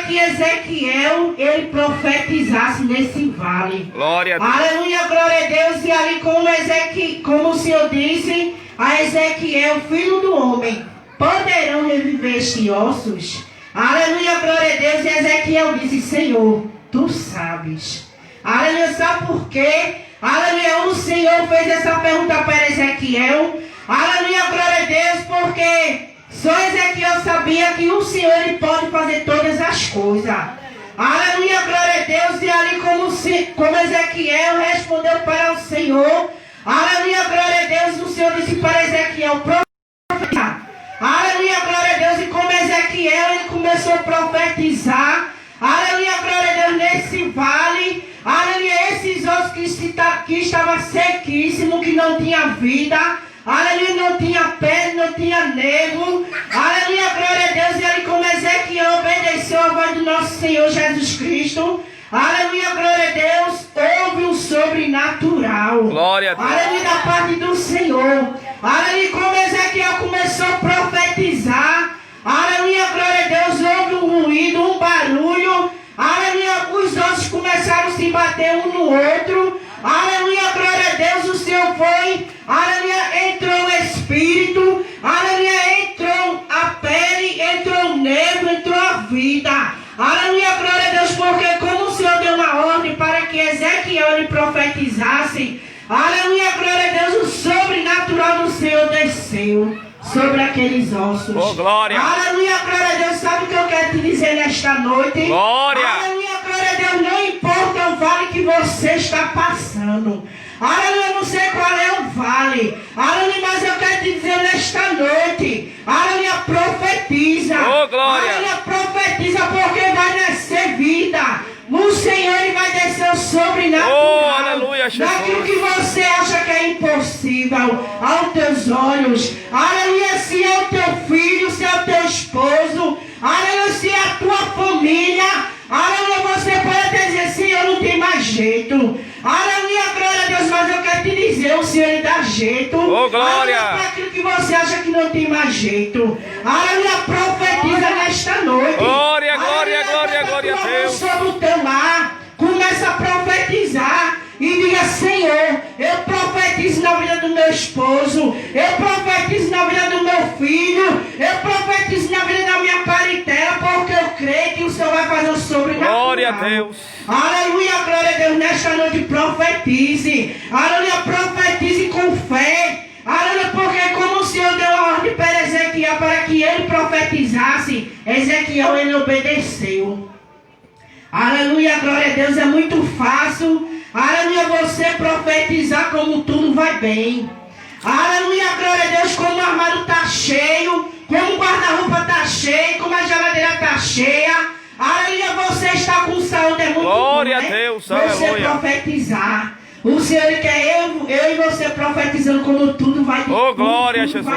que Ezequiel, ele profetizasse nesse vale. Glória a Deus. Aleluia, glória a Deus. E ali como o Senhor disse a Ezequiel, filho do homem, poderão reviver estes ossos? Aleluia, glória a Deus. E Ezequiel disse, Senhor, tu sabes. Aleluia, sabe por quê? Aleluia, o Senhor fez essa pergunta para Ezequiel. Aleluia, glória a Deus, porque só Ezequiel sabia que o Senhor, ele pode fazer todas as coisas. Aleluia, glória a Deus. E ali como Ezequiel respondeu para o Senhor. Aleluia, glória a Deus. O Senhor disse para Ezequiel, profetizar. Aleluia, glória a Deus. E como Ezequiel, ele começou a profetizar. Aleluia, glória a Deus, nesse vale. Aleluia, esses ossos que estavam sequíssimos, que não tinha vida. Aleluia, não tinha pele, não tinha nervo. Aleluia, glória a Deus. E ali como Ezequiel obedeceu a voz do nosso Senhor Jesus Cristo. Aleluia, glória a Deus. Houve um sobrenatural. Glória a Deus. Aleluia, da parte do Senhor. Aleluia, como Ezequiel começou a profetizar. Aleluia, glória a Deus. Houve um ruído, um barulho. Aleluia, os ossos começaram a se bater um no outro. Aleluia, glória a Deus. O Senhor foi. Aleluia, entrou o Espírito. Aleluia, entrou a pele, entrou o nervo, entrou a vida. Aleluia, glória a Deus, porque como o Senhor deu uma ordem para que Ezequiel lhe profetizasse. Aleluia, glória a Deus, o sobrenatural do Senhor desceu sobre aqueles ossos. Oh, glória. Aleluia, glória a Deus. Sabe o que eu quero te dizer nesta noite? Glória. Aleluia, glória a Deus. Não importa o vale que você está passando. Aleluia, eu não sei qual é o vale. Aleluia, mas eu quero te dizer nesta noite. Aleluia, profetiza. Oh, glória. Aleluia, profetiza, porque vai descer vida. O Senhor, ele vai descer o sobrenatural. Oh, aleluia, Jesus. Daquilo que você acha que é impossível aos teus olhos. Aleluia, se é o teu filho, se é o teu esposo. Aleluia, se é a tua família. Aleluia, você pode até dizer, Senhor, não tem mais jeito. Aleluia, glória a Deus, mas eu quero te dizer, o Senhor, ele dá jeito. Oh, glória. Aleluia, para aquilo que você acha que não tem mais jeito. Aleluia, profetiza nesta noite. Glória, glória, glória, glória a Deus. Sobre o teu lar, começa a profetizar. E diga, Senhor, eu profetizo na vida do meu esposo, eu profetizo na vida do meu filho, eu profetizo na vida da minha parentela, porque eu creio que o Senhor vai fazer o sobrenatural. Glória a Deus. Aleluia, glória a Deus. Nesta noite profetize. Aleluia, profetize com fé. Aleluia, porque como o Senhor deu a ordem para Ezequiel, para que ele profetizasse, Ezequiel, ele obedeceu. Aleluia, glória a Deus. É muito fácil. Aleluia, você profetizar como tudo vai bem. Aleluia, glória a Deus, como o armário está cheio, como o guarda-roupa está cheio, como a geladeira está cheia. Aleluia, você está com saúde, é muito glória bom, né? a Deus, você aleluia. Profetizar. O Senhor quer eu e você profetizando como tudo vai bem. Oh, glória a Jesus.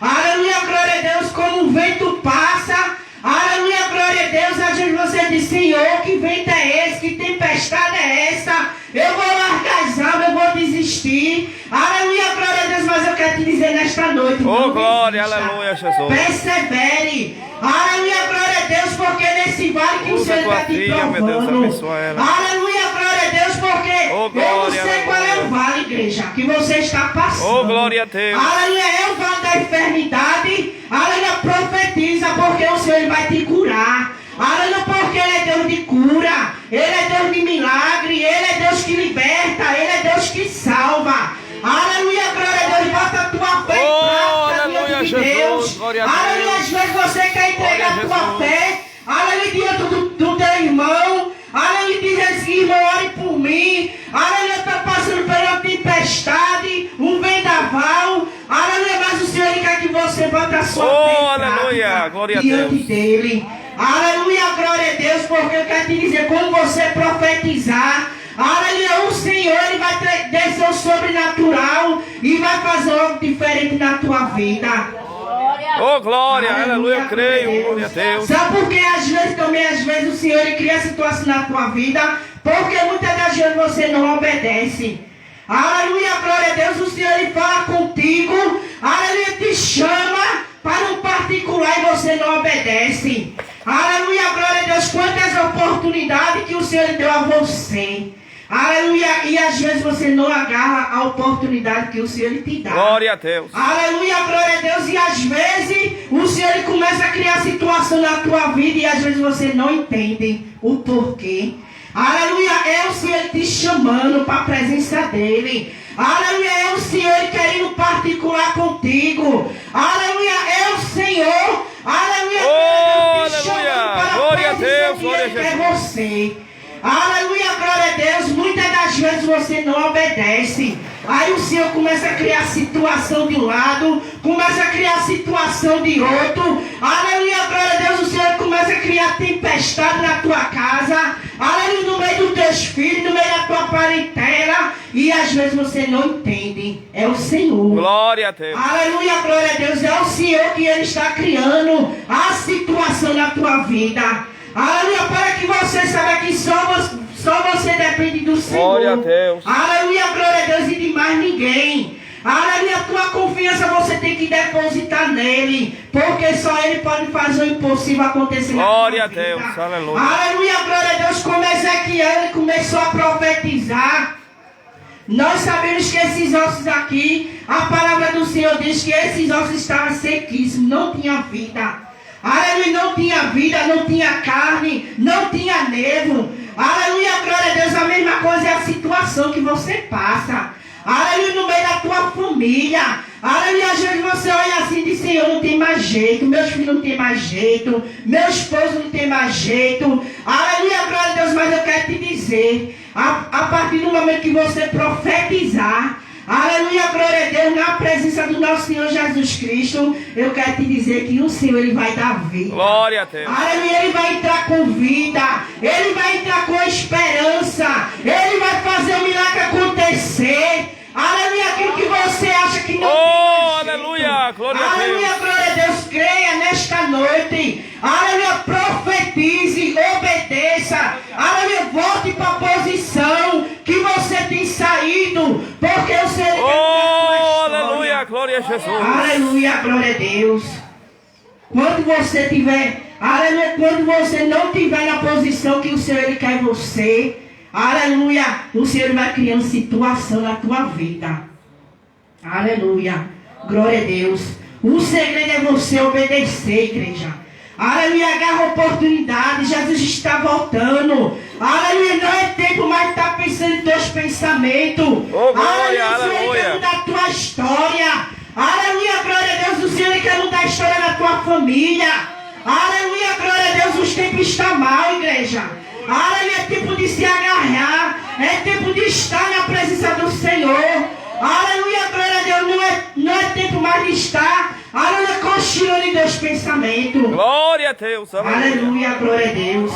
Aleluia, glória a Deus, como o vento passa. Aleluia, glória a Deus. A gente você diz, Senhor, que vento é esse? Que tempestade é essa? Eu vou largar as almas, eu vou desistir. Aleluia, glória a Deus. Mas eu quero te dizer nesta noite. Oh, glória, aleluia, Jesus. Persevere. Aleluia, glória a Deus, porque nesse vale que o Senhor está te provando. Meu Deus, abençoa ela. Aleluia, glória a Deus, porque oh, glória, eu não sei qual é o vale, igreja, que você está passando. Oh, glória a Deus. Aleluia, é o vale da enfermidade. Aleluia, profetiza, porque o Senhor vai te curar. Aleluia, porque Ele é Deus de cura. Ele é Deus de milagre. Ele é Deus que liberta. Ele é Deus que salva. Aleluia, glória a Deus. Bota a tua fé em prática diante de Deus. Aleluia, às vezes você quer entregar a tua fé. Aleluia, diante do teu irmão. Aleluia, diz assim, irmão, ore por mim. Aleluia, está passando por uma tempestade, um vendaval. Aleluia, mas o Senhor quer que você bota a sua fé em aleluia, glória a diante Deus. dele. Aleluia, glória a Deus, porque eu quero te dizer, quando você profetizar, aleluia, o Senhor ele vai descer o sobrenatural e vai fazer algo diferente na tua vida. Oh, glória, aleluia, eu creio, glória a Deus. Sabe por que às vezes o Senhor ele cria situação na tua vida? Porque muitas das vezes você não obedece. Aleluia, glória a Deus, o Senhor ele fala contigo, aleluia, te chama para um particular e você não obedece. Aleluia, glória a Deus. oportunidade que o Senhor deu a você. Aleluia. E às vezes você não agarra a oportunidade que o Senhor te dá. Glória a Deus. Aleluia, glória a Deus. E às vezes o Senhor começa a criar situação na tua vida e às vezes você não entende o porquê. Aleluia, é o Senhor te chamando para a presença dEle. Aleluia, é o Senhor querendo particular contigo. Aleluia, é o Senhor. Aleluia, Oh, te chamando aleluia. para Glória a a presença Deus, que glória a Ele quer Jesus. você. Aleluia, glória a Deus. Muitas das vezes você não obedece. Aí o Senhor começa a criar situação de um lado, começa a criar situação de outro. Aleluia, glória a Deus. O Senhor começa a criar tempestade na tua casa. Aleluia, no meio dos teus filhos, no meio da tua parentela. E às vezes você não entende. É o Senhor. Glória a Deus. Aleluia, glória a Deus. É o Senhor que Ele está criando a situação na tua vida. Aleluia, para que você saiba que só você depende do Senhor. Glória a Deus. Aleluia, glória a Deus e de mais ninguém. Aleluia, a tua confiança você tem que depositar nele. Porque só ele pode fazer o impossível acontecer na tua Glória a vida. Deus, aleluia. Aleluia, glória a Deus. Como Ezequiel ele começou a profetizar. Nós sabemos que esses ossos aqui, a palavra do Senhor diz que esses ossos estavam sequíssimos, não tinha vida. Aleluia, não tinha vida, não tinha carne, não tinha nervo. Aleluia, glória a Deus, a mesma coisa é a situação que você passa. Aleluia, no meio da tua família. Aleluia, às vezes você olha assim e diz, Senhor, não tem mais jeito, meus filhos não tem mais jeito, meu esposo não tem mais jeito. Aleluia, glória a Deus, mas eu quero te dizer, a partir do momento que você profetizar, aleluia, glória a Deus, na presença do nosso Senhor Jesus Cristo, eu quero te dizer que o Senhor, Ele vai dar vida. Glória a Deus. Aleluia, Ele vai entrar com vida, Ele vai entrar com esperança, Ele vai fazer o milagre acontecer. Aleluia, aquilo que você acha que não Oh, tem jeito. aleluia, glória a Aleluia, Deus. glória a Deus, creia nesta noite. Aleluia, profetize, obedeça. Aleluia, volte para a posição que você tem saído, porque o Senhor quer Oh, aleluia, glória a Jesus. Aleluia, glória a Deus. Quando você tiver, aleluia, quando você não tiver na posição que o Senhor Ele quer você, aleluia, o Senhor vai criando situação na tua vida. Aleluia, glória a Deus. O segredo é você obedecer, igreja. Aleluia, agarra a oportunidade, Jesus está voltando. Aleluia, não é tempo mais de estar pensando em teus pensamentos. Oh, glória, aleluia, o Senhor aleluia. quer mudar a tua história. Aleluia, glória a Deus, o Senhor quer mudar a história da tua família. Aleluia, glória a Deus, os tempos estão mal, igreja. Aleluia, é tempo de se agarrar, é tempo de estar na presença do Senhor. Aleluia, glória a Deus, não é tempo mais de estar, aleluia, cochilando em Deus pensamentos. Glória a Deus. Aleluia. Aleluia, glória a Deus.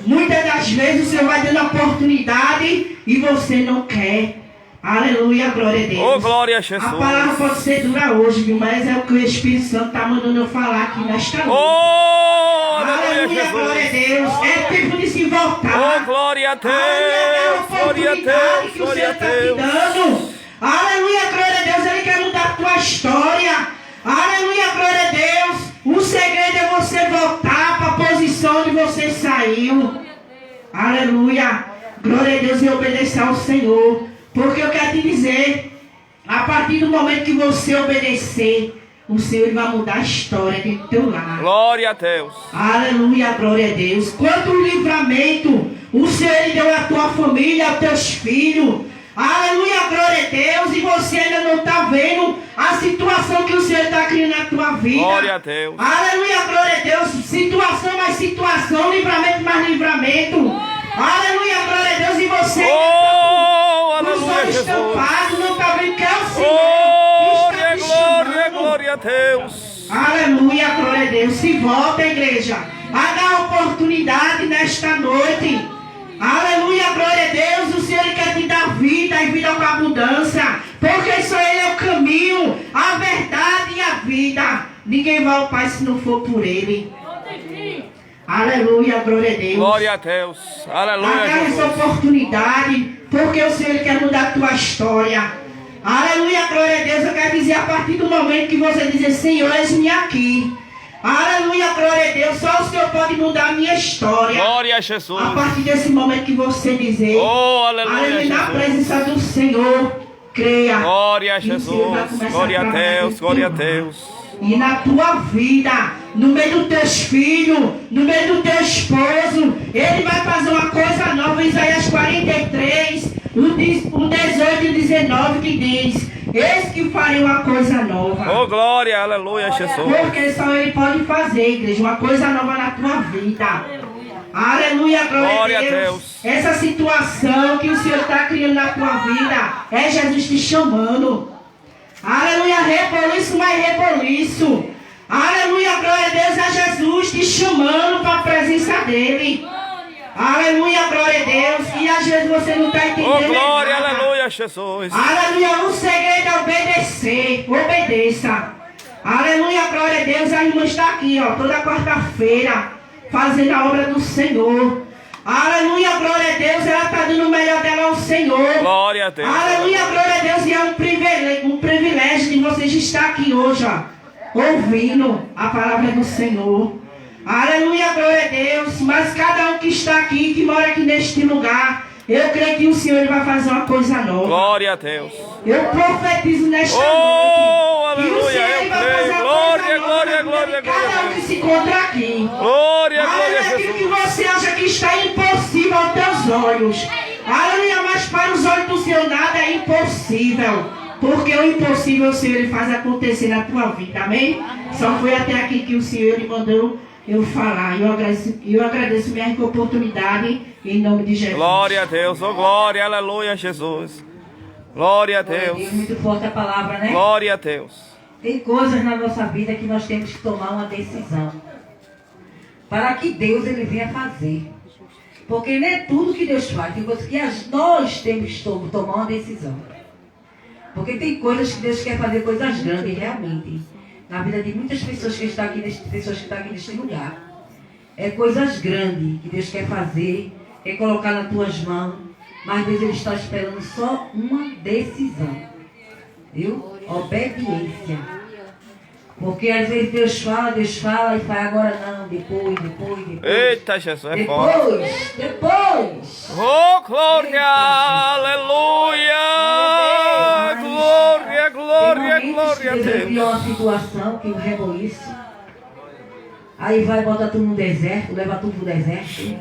Muitas das vezes o Senhor vai dando oportunidade e você não quer. Aleluia, glória a Deus. Oh, glória a Jesus. A palavra pode ser dura hoje, viu? Mas é o que o Espírito Santo está mandando eu falar aqui nesta noite. Oh, aleluia, Aleluia, glória a Jesus. Deus. É tempo de se voltar. Oh, glória a Aleluia, Deus. Glória a Deus. que o Glória Senhor a está te Deus. dando. Aleluia, glória a Deus. Ele quer mudar a tua história. Aleluia, glória a Deus. O segredo é você voltar para a posição onde você saiu. Aleluia, glória a Deus, e obedecer ao Senhor. Porque eu quero te dizer, a partir do momento que você obedecer, o Senhor vai mudar a história dentro do teu lar. Glória a Deus. Aleluia, glória a Deus. Quanto livramento o Senhor Ele deu à tua família, aos teus filhos. Aleluia, glória a Deus. E você ainda não está vendo a situação que o Senhor está criando na tua vida. Glória a Deus. Aleluia, glória a Deus. Situação mais situação, livramento mais livramento. Aleluia, glória a Deus. E você Oh, os aleluia, olhos Jesus. tampados, não está vendo que é o Senhor. Glória, que está te glória, chamando. glória a Deus. Aleluia, glória a Deus. Se volta, igreja. Agarra a oportunidade nesta noite. Aleluia, glória a Deus. O Senhor quer te dar vida e vida com abundância. Porque só Ele é o caminho, a verdade e a vida. Ninguém vai ao Pai se não for por Ele. Aleluia, glória a Deus. Glória a Deus. Aleluia, Agarra essa Jesus. oportunidade, porque o Senhor quer mudar a tua história. Aleluia, glória a Deus. Eu quero dizer, a partir do momento que você dizer, Senhor, eis-me aqui. Aleluia, glória a Deus. Só o Senhor pode mudar a minha história. Glória a Jesus. A partir desse momento que você dizer, Oh, aleluia, na Jesus. presença do Senhor, creia. Glória a que o Senhor vai Jesus. começar Glória a trabalhar Deus. nesse Glória a teu Deus. E na tua vida, no meio dos teus filhos, no meio do teu esposo, Ele vai fazer uma coisa nova. Isaías 43, o 18 e 19 que diz: eis que farei uma coisa nova. Oh, glória, aleluia, Jesus. Porque só Ele pode fazer, igreja, uma coisa nova na tua vida. Aleluia, glória a Deus. Essa situação que o Senhor está criando na tua vida é Jesus te chamando. Aleluia, reboliço, mais reboliço. Aleluia, glória a Deus, é Jesus te chamando para a presença dEle. Aleluia, glória a Deus. E às vezes você não está entendendo. Oh, glória, nada. aleluia, Jesus. Aleluia, o segredo é obedecer. Obedeça. Aleluia, glória a Deus. A irmã está aqui, ó, toda quarta-feira, fazendo a obra do Senhor. Aleluia, glória a Deus. Ela está dando o melhor dela ao Senhor. Glória a Deus. Aleluia, glória a Deus. E é um privilégio de vocês estar aqui hoje, ó, ouvindo a palavra do Senhor. Aleluia, glória a Deus. Mas cada um que está aqui, que mora aqui neste lugar, eu creio que o Senhor ele vai fazer uma coisa nova. Glória a Deus. Eu profetizo nesta noite. Oh, que o aleluia, Senhor, ele eu vai fazer creio. uma Glória, coisa nova glória, na vida glória, de cada um glória. que se encontra aqui. Glória, glória a Aleluia, aquilo que Jesus. você acha que está impossível aos teus olhos. Aleluia, mas para os olhos do Senhor nada é impossível. Porque o impossível o Senhor ele faz acontecer na tua vida, amém? Só foi até aqui que o Senhor ele mandou eu falar. Eu agradeço minha oportunidade em nome de Jesus. Glória a Deus, oh glória, aleluia, Jesus. Glória a Deus. Muito forte a palavra, né? Glória a Deus. Tem coisas na nossa vida que nós temos que tomar uma decisão. Para que Deus ele venha fazer. Porque não é tudo que Deus faz. Tem coisas que nós temos que tomar uma decisão. Porque tem coisas que Deus quer fazer, coisas grandes, realmente. Na vida de muitas pessoas que estão aqui neste lugar. É coisas grandes que Deus quer fazer, quer colocar nas tuas mãos. Mas Deus ele está esperando só uma decisão. Viu? Obediência. Porque às vezes Deus fala e fala agora não, depois. Eita, Jesus, é forte. Depois. Oh, glória, aleluia. Glória, glória, glória a Deus Deus. criou uma situação que o reboliço. Aí vai, bota tu no deserto, leva tu pro deserto.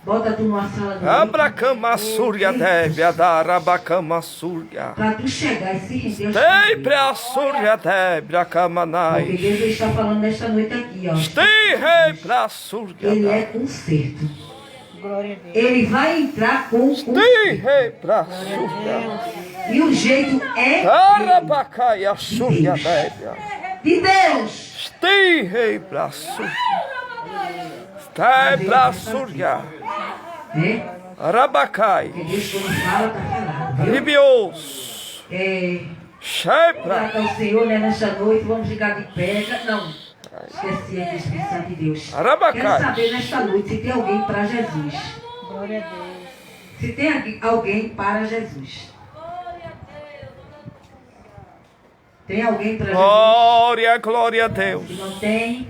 Bota tu numa sala do Abracama surya deve dar abacama surya. para tu chegar e se render aos Ei, pés. pra surya deve Porque acamanai. Deus está falando nesta noite aqui, ó. Stei rei pra surya. Ele é conserto. Ele vai entrar com Stei rei pra surya. e o jeito é Arabacaia surya deve. de Deus. Stei rei pra surya. Stei pra surya. Né? Arabacai. Porque Deus quando fala, tá falado. Viu? Ribios. Pra Shepra. o Senhor, né, nesta noite, vamos ficar de pé. Não, esqueci aqui, Espírito Santo de Deus. Arabacai. Quero saber nesta noite se tem alguém para Jesus. Glória a Deus. Se tem alguém para Jesus. Tem alguém para Jesus? Glória, glória a Deus. Se não tem,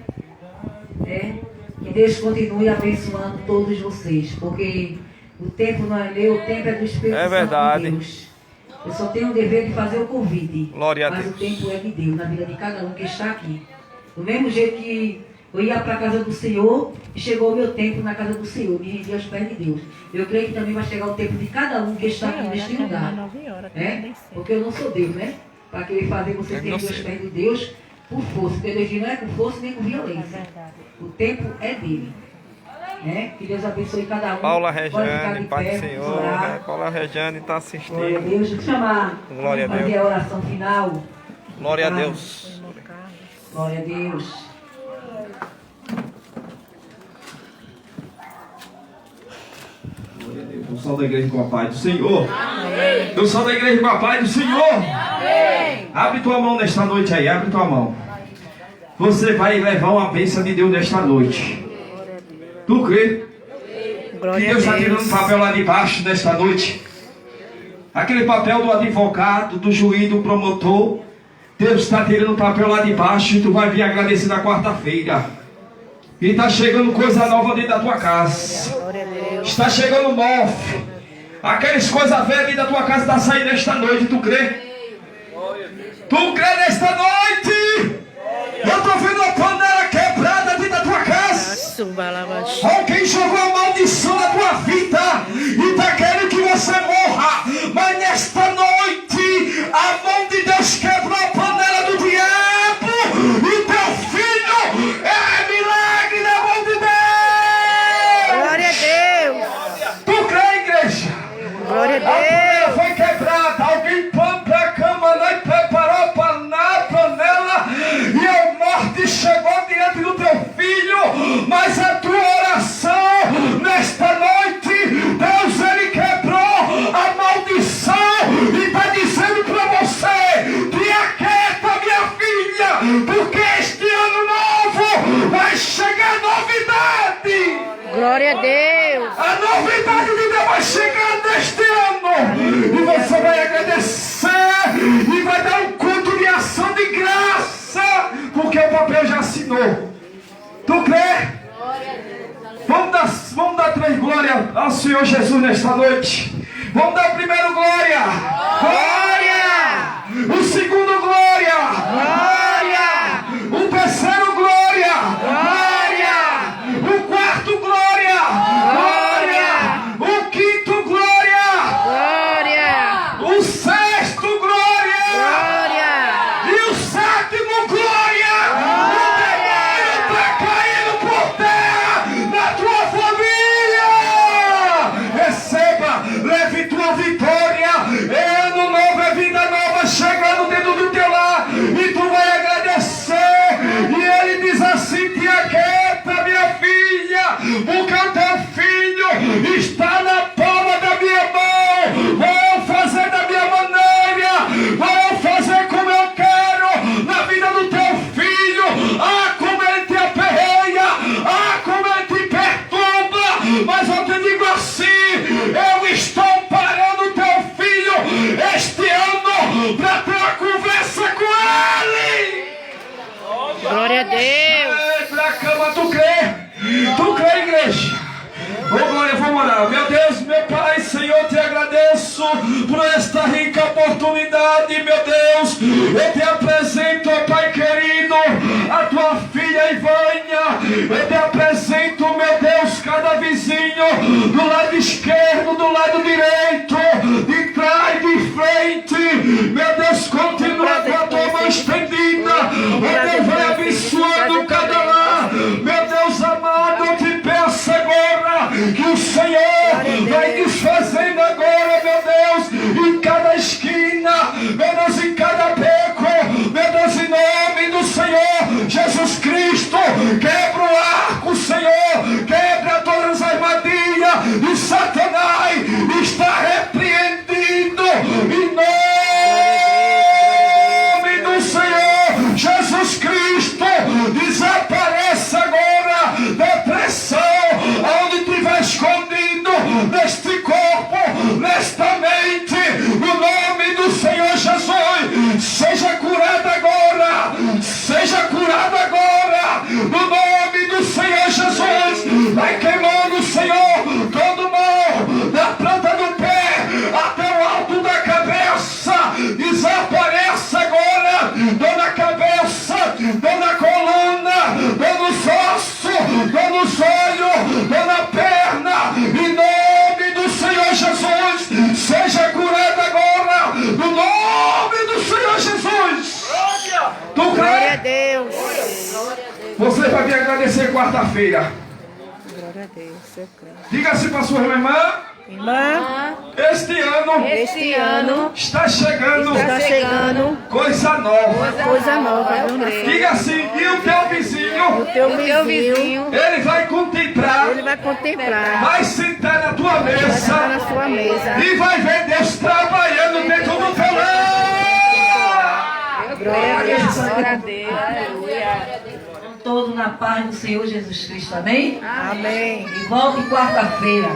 que Deus continue abençoando todos vocês, porque o tempo não é meu, o tempo é do Espírito É Santo verdade. de Deus. Eu só tenho o dever de fazer o convite, Glória a mas Deus. o tempo é de Deus, na vida de cada um que está aqui. Do mesmo jeito que eu ia para a casa do Senhor, e chegou o meu tempo na casa do Senhor, me rendi aos pés de Deus. Eu creio que também vai chegar o tempo de cada um que está aqui neste lugar. Porque eu não sou Deus, né? Para querer fazer você ter aos pés de Deus por força. Porque Deus não é com força nem com violência. O tempo é dele. Né? Que Deus abençoe cada um. Paula Pode ficar Regiane, de Pai pé, do Senhor. vamos orar. Né? Paula Regiane está Glória a assistindo. Deus. Deixa eu chamar. Glória a fazer Deus. a oração final. Glória a Deus. Glória a Deus. Do sol da igreja com a paz do Senhor. Do sol da igreja com a paz do Senhor. Abre tua mão nesta noite aí, abre tua mão. Você vai levar uma bênção de Deus nesta noite. Tu crê? Que Deus está tirando um papel lá de baixo nesta noite. Aquele papel do advogado, do juiz, do promotor. Deus está tirando o papel lá de baixo e tu vai vir agradecer na quarta-feira. E está chegando coisa nova dentro da tua casa. Está chegando mofe. Aquelas coisas velhas dentro da tua casa estão saindo esta noite, tu crê? Tu crê nesta noite? Eu estou vendo a panela quebrada dentro da tua casa. Alguém jogou a maldição na tua vida e está querendo que você morra. Mas nesta noite, a mão de Deus quebrou a panela do diabo. E teu filho é milagre na mão de Deus. Glória a Deus. Tu crê, igreja? Glória a A panela Deus. foi quebrada. Alguém põe a cama lá e preparou na panela. E a morte chegou diante do teu filho. Mas a tua oração nesta noite, Deus ele quebrou a maldição. E está dizendo para você: te aquieta, minha filha, porque este ano novo vai chegar novidade. Glória a Deus. A novidade de Deus vai chegar neste ano. E você vai agradecer. E vai dar um culto de ação de graça. Porque o papel já assinou. Tu crê? Vamos dar 3 glórias ao Senhor Jesus nesta noite. Vamos dar o primeiro glória. Glória. O segundo glória. Glória. O terceiro glória. Glória. O quarto glória. Glória. O quinto glória. Glória. O sexto glória. Glória. E o sétimo glória. O demônio está caindo por terra na tua família. Receba, leve tua vitória. É ano novo, é vida nova chegando dentro do teu lar. E tu vai agradecer. E ele diz assim: te aquieta, minha filha, porque o teu filho está na palma da minha mão. Vou fazer da minha maneira. Vou fazer como eu quero na vida do teu filho. Ah, como ele te aperreia. Ah, como ele te perturba. Mas eu te digo assim: eu estou parando o teu filho este ano para ter uma conversa com ele. Glória a Deus. Pra cama, tu crê? Tu crê, igreja? Ô glória, vamos orar. Meu Deus, meu Pai, Senhor, te agradeço por esta rica oportunidade, meu Deus. Eu te apresento, ó Pai querido, a tua filha Ivânia. Eu te apresento, meu Deus, cada vizinho, do lado esquerdo, do lado direito, de trás, de frente. Meu Deus, continua com a tua mão estendida. Ó Deus, vai abençoando cada lar. Meu Deus amado, eu te peço agora que o Senhor vai desfazendo agora, meu Deus, em cada esquina, meu Deus, em cada beco, meu Deus, em nome do Senhor Jesus Cristo. Quebra o arco, Senhor, quebra todas as armadilhas e Satanás está repreendido em nome do Senhor Jesus Cristo. Desapareça agora depressão, onde estiver escondido neste corpo, nesta mente, no nome do Senhor Jesus. Seja curado agora, seja curado agora, no nome do Senhor Jesus. Vai queimando, Senhor, todo mal, da planta do pé até o alto da cabeça. Desapareça agora, dor na cabeça, dor na coluna, dor nos ossos, dor nos olhos, dor na perna, em nome do Senhor Jesus. Seja curado agora, no nome do Senhor Jesus. Tu Glória a crê? Deus. Você vai me agradecer quarta-feira. Glória a Deus. Eu creio. Diga assim para sua irmã: Irmã, este ano este ano está chegando está chegando coisa nova. coisa nova, eu creio. Diga assim: e o teu vizinho, O teu vizinho, ele vai contemplar, ele vai contemplar, vai sentar na tua vai estar na mesa sua mesa. e vai ver Deus trabalhando dentro do teu lar. Glória a Deus. Glória a Deus. Aleluia. Todos na paz do Senhor Jesus Cristo. Amém? Amém. E volte quarta-feira.